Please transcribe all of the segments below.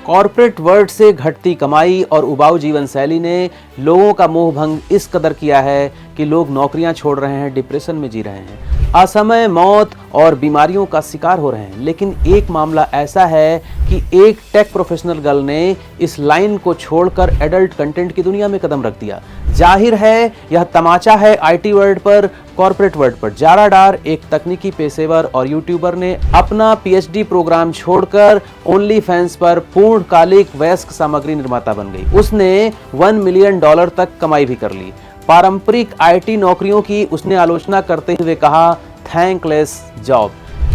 Corporate world से घटती कमाई और उबाऊ जीवन शैली ने लोगों का मोह भंग इस कदर किया है कि लोग नौकरियां छोड़ रहे हैं, डिप्रेशन में जी रहे हैं, असमय मौत और बीमारियों का शिकार हो रहे हैं। लेकिन एक मामला ऐसा है कि एक टेक प्रोफेशनल गर्ल ने इस लाइन को छोड़कर एडल्ट कंटेंट की दुनिया में कदम रख दिया। जाहिर है यह तमाचा है आईटी वर्ल्ड पर, कॉर्पोरेट वर्ल्ड पर। जारा डार एक तकनीकी पेशेवर और यूट्यूबर ने अपना पीएचडी प्रोग्राम छोड़कर ओनली फैंस पर पूर्णकालिक वयस्क सामग्री निर्माता बन गई। उसने $1 मिलियन तक कमाई भी कर ली। पारंपरिक आईटी नौकरियों की उसने आलोचना करते हुए कहा, थैंकलेस जॉब,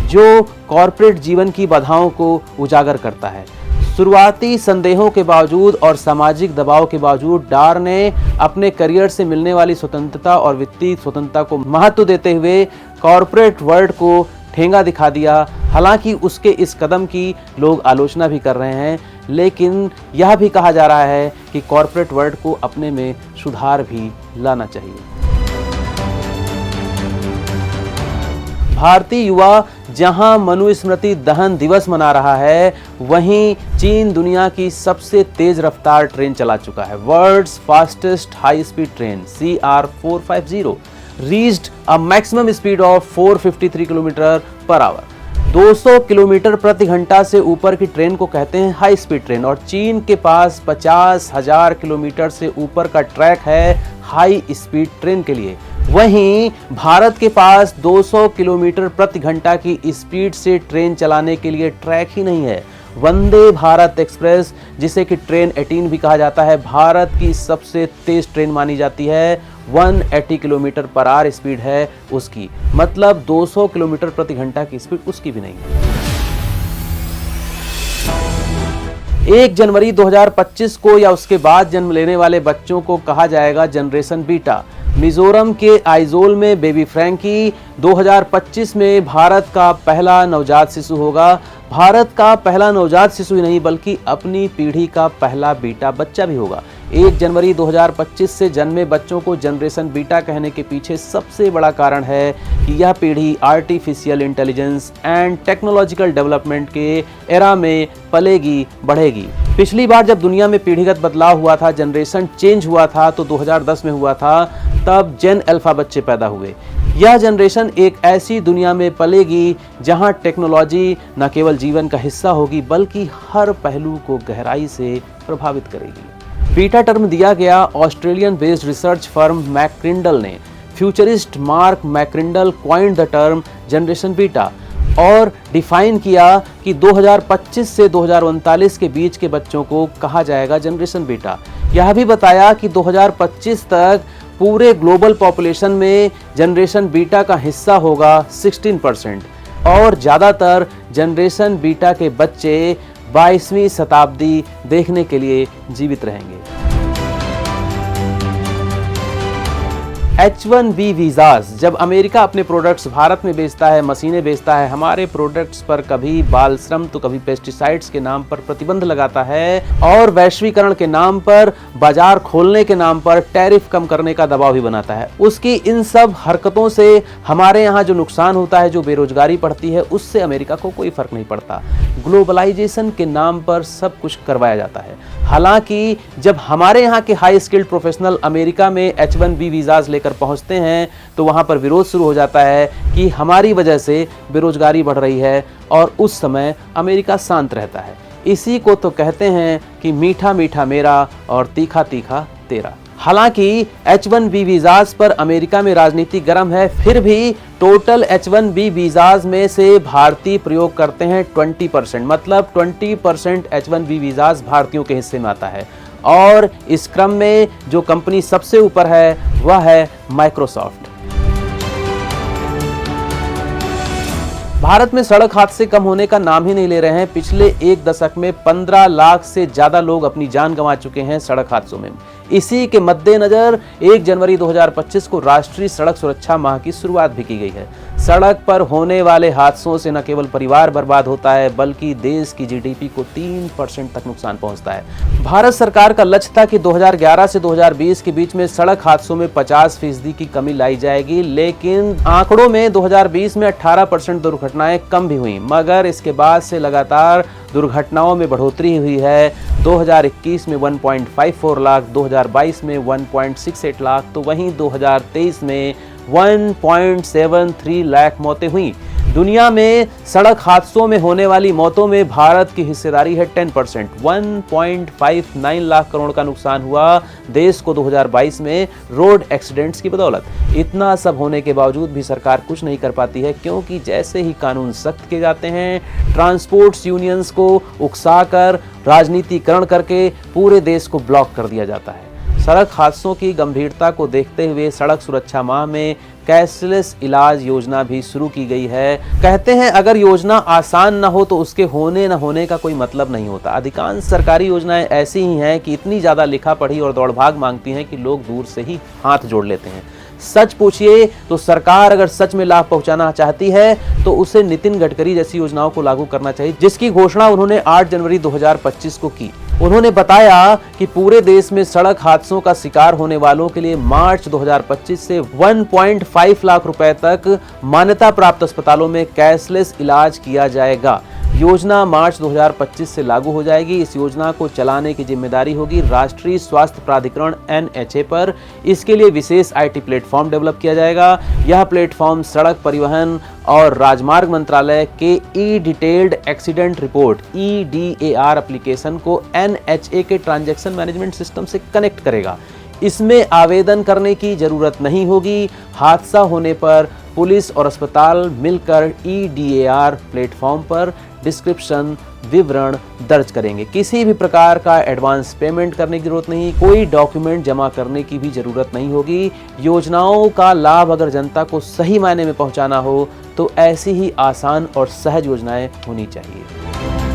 जो कॉर्पोरेट जीवन की बाधाओं को उजागर करता है। शुरुआती संदेहों के बावजूद और सामाजिक दबाव के बावजूद डार ने अपने करियर से मिलने वाली स्वतंत्रता और वित्तीय स्वतंत्रता को महत्व देते हुए कॉर्पोरेट वर्ल्ड को ठेंगा दिखा दिया। हालांकि उसके इस कदम की लोग आलोचना भी कर रहे हैं, लेकिन यह भी कहा जा रहा है कि कॉर्पोरेट वर्ल्ड को अपने में सुधार भी लाना चाहिए। भारतीय युवा जहां मनुस्मृति दहन दिवस मना रहा है, वहीं चीन दुनिया की सबसे तेज रफ्तार ट्रेन चला चुका है। World's fastest high speed train CR450 reached a maximum speed of 453 kilometre per hour. 200 kilometre प्रति घंटा से ऊपर की ट्रेन को कहते हैं हाई स्पीड ट्रेन, और चीन के पास 50,000 किलोमीटर से ऊपर का ट्रैक है हाई स्पीड ट्रेन के लिए। वहीं भारत के पास 200 किलोमीटर प्रति घंटा की स्पीड से ट्रेन चलाने के लिए ट्रैक ही नहीं है। वंदे भारत एक्सप्रेस, जिसे कि ट्रेन 18 भी कहा जाता है, भारत की सबसे तेज ट्रेन मानी जाती है। 180 किलोमीटर पर आवर स्पीड है उसकी, मतलब 200 किलोमीटर प्रति घंटा की स्पीड उसकी भी नहीं है। 1 जनवरी 2025 को या उसके बाद जन्म लेने वाले बच्चों को कहा जाएगा जनरेशन बीटा। मिजोरम के आइजोल में बेबी फ्रैंकी 2025 में भारत का पहला नवजात शिशु होगा। भारत का पहला नवजात शिशु ही नहीं, बल्कि अपनी पीढ़ी का पहला बीटा बच्चा भी होगा। 1 जनवरी 2025 से जन्मे बच्चों को जनरेशन बीटा कहने के पीछे सबसे बड़ा कारण है कि यह पीढ़ी artificial intelligence and technological development के एरा में पलेगी, बढ़ेगी। पिछली बार जब दुनिया में पीढ़ीगत बदलाव हुआ था, जनरेशन चेंज हुआ था, तो 2010 में हुआ था। तब जेन अल्फा बच्चे पैदा हुए। यह जनरेशन एक ऐसी दुनिया में पलेगी जहां टेक्नोलॉजी न केवल जीवन का हिस्सा होगी, बल्कि हर पहलू को गहराई से प्रभावित करेगी। बीटा टर्म दिया गया Australian based research firm McCrindle ने। Futurist Mark McCrindle coined the term generation beta और डिफाइन किया कि 2025 से 2039 के बीच के बच्चों को कहा जाएगा जनरेशन बीटा। यह भी बताया कि 2025 तक पूरे ग्लोबल पॉपुलेशन में जनरेशन बीटा का हिस्सा होगा 16% और ज़्यादातर जनरेशन बीटा के बच्चे 22वीं शताब्दी देखने के लिए जीवित रहेंगे। H1B वीज़ास, जब अमेरिका अपने प्रोडक्ट्स भारत में बेचता है, मशीनें बेचता है, हमारे प्रोडक्ट्स पर कभी बाल श्रम तो कभी पेस्टिसाइड्स के नाम पर प्रतिबंध लगाता है, और वैश्वीकरण के नाम पर, बाजार खोलने के नाम पर टैरिफ कम करने का दबाव भी बनाता है। उसकी इन सब हरकतों से हमारे यहाँ जो नुकसान होता है, जो बेरोजगारी बढ़ती है, उससे अमेरिका को कोई फर्क नहीं पड़ता। ग्लोबलाइजेशन के नाम पर सब कुछ करवाया जाता है। हालांकि जब हमारे यहाँ के हाई स्किल्ड प्रोफेशनल अमेरिका में H1B वीज़ास लेकर पहुंचते हैं, तो वहां पर विरोध शुरू हो जाता है कि हमारी वजह से बेरोजगारी बढ़ रही है, और उस समय अमेरिका शांत रहता है। इसी को तो कहते हैं कि मीठा मीठा मेरा और तीखा तीखा तेरा। हालांकि H1B वीज़ास पर अमेरिका में राजनीति गर्म है, फिर भी टोटल H1B वीज़ास में से भारतीय प्रयोग करते हैं 20%, मतलब 20% H1B वीज़ास भारतीयों के हिस्से में आता है। और इस क्रम में जो कंपनी सबसे ऊपर है वह है माइक्रोसॉफ्ट। भारत में सड़क हादसे कम होने का नाम ही नहीं ले रहे हैं। पिछले एक दशक में 15 लाख से ज्यादा लोग अपनी जान गंवा चुके हैं सड़क हादसों में। इसी के मद्देनजर 1 जनवरी 2025 को राष्ट्रीय सड़क सुरक्षा माह की शुरुआत भी की गई है। सड़क पर होने वाले हादसों से न केवल परिवार बर्बाद होता है बल्कि देश की जीडीपी को 3% तक नुकसान पहुंचता है। भारत सरकार का लक्ष्य था कि 2011 से 2020 के बीच में सड़क हादसों में 50% की कमी लाई जाएगी, लेकिन आंकड़ों में 2020 में 18% दुर्घटनाएं कम भी हुई, मगर इसके बाद से लगातार दुर्घटनाओं में बढ़ोतरी हुई है। 2021 में 1.54 लाख, 2022 में 1.68 लाख, तो वहीं 2023 में 1.73 लाख मौतें हुई। दुनिया में सड़क हादसों में होने वाली मौतों में भारत की हिस्सेदारी है 10%। 1.59 लाख करोड़ का नुकसान हुआ देश को 2022 में रोड एक्सीडेंट्स की बदौलत। इतना सब होने के बावजूद भी सरकार कुछ नहीं कर पाती है, क्योंकि जैसे ही कानून सख्त किए जाते हैं, ट्रांसपोर्ट यूनियंस को उकसाकर राजनीतिकरण करके पूरे देश को ब्लॉक कर दिया जाता है। सड़क हादसों की गंभीरता को देखते हुए सड़क सुरक्षा माह में कैशलेस इलाज योजना भी शुरू की गई है। कहते हैं अगर योजना आसान न हो तो उसके होने न होने का कोई मतलब नहीं होता। अधिकांश सरकारी योजनाएं ऐसी ही हैं कि इतनी ज्यादा लिखा पढ़ी और दौड़भाग मांगती हैं कि लोग दूर से ही हाथ जोड़ लेते हैं। सच पूछिए तो सरकार अगर सच में लाभ पहुंचाना चाहती है तो उसे नितिन गडकरी जैसी योजनाओं को लागू करना चाहिए, जिसकी घोषणा उन्होंने 8 जनवरी 2025 को की। उन्होंने बताया कि पूरे देश में सड़क हादसों का शिकार होने वालों के लिए मार्च 2025 से 1.5 लाख रुपए तक मान्यता प्राप्त अस्पतालों में कैशलेस इलाज किया जाएगा। योजना मार्च 2025 से लागू हो जाएगी। इस योजना को चलाने की जिम्मेदारी होगी राष्ट्रीय स्वास्थ्य प्राधिकरण NHA पर। इसके लिए विशेष IT प्लेटफॉर्म डेवलप किया जाएगा। यह प्लेटफॉर्म सड़क परिवहन और राजमार्ग मंत्रालय के E detailed accident report EDAR application को NHA के ट्रांजैक्शन मैनेजमेंट सिस्टम से कनेक्ट करेगा। इसमें आवेदन करने की जरूरत नहीं होगी। हादसा होने पर पुलिस और अस्पताल मिलकर EDAR प्लेटफॉर्म पर डिस्क्रिप्शन विवरण दर्ज करेंगे। किसी भी प्रकार का एडवांस पेमेंट करने की जरूरत नहीं, कोई डॉक्यूमेंट जमा करने की भी जरूरत नहीं होगी। योजनाओं का लाभ अगर जनता को सही मायने में पहुंचाना हो तो ऐसी ही आसान और सहज योजनाएं होनी चाहिए।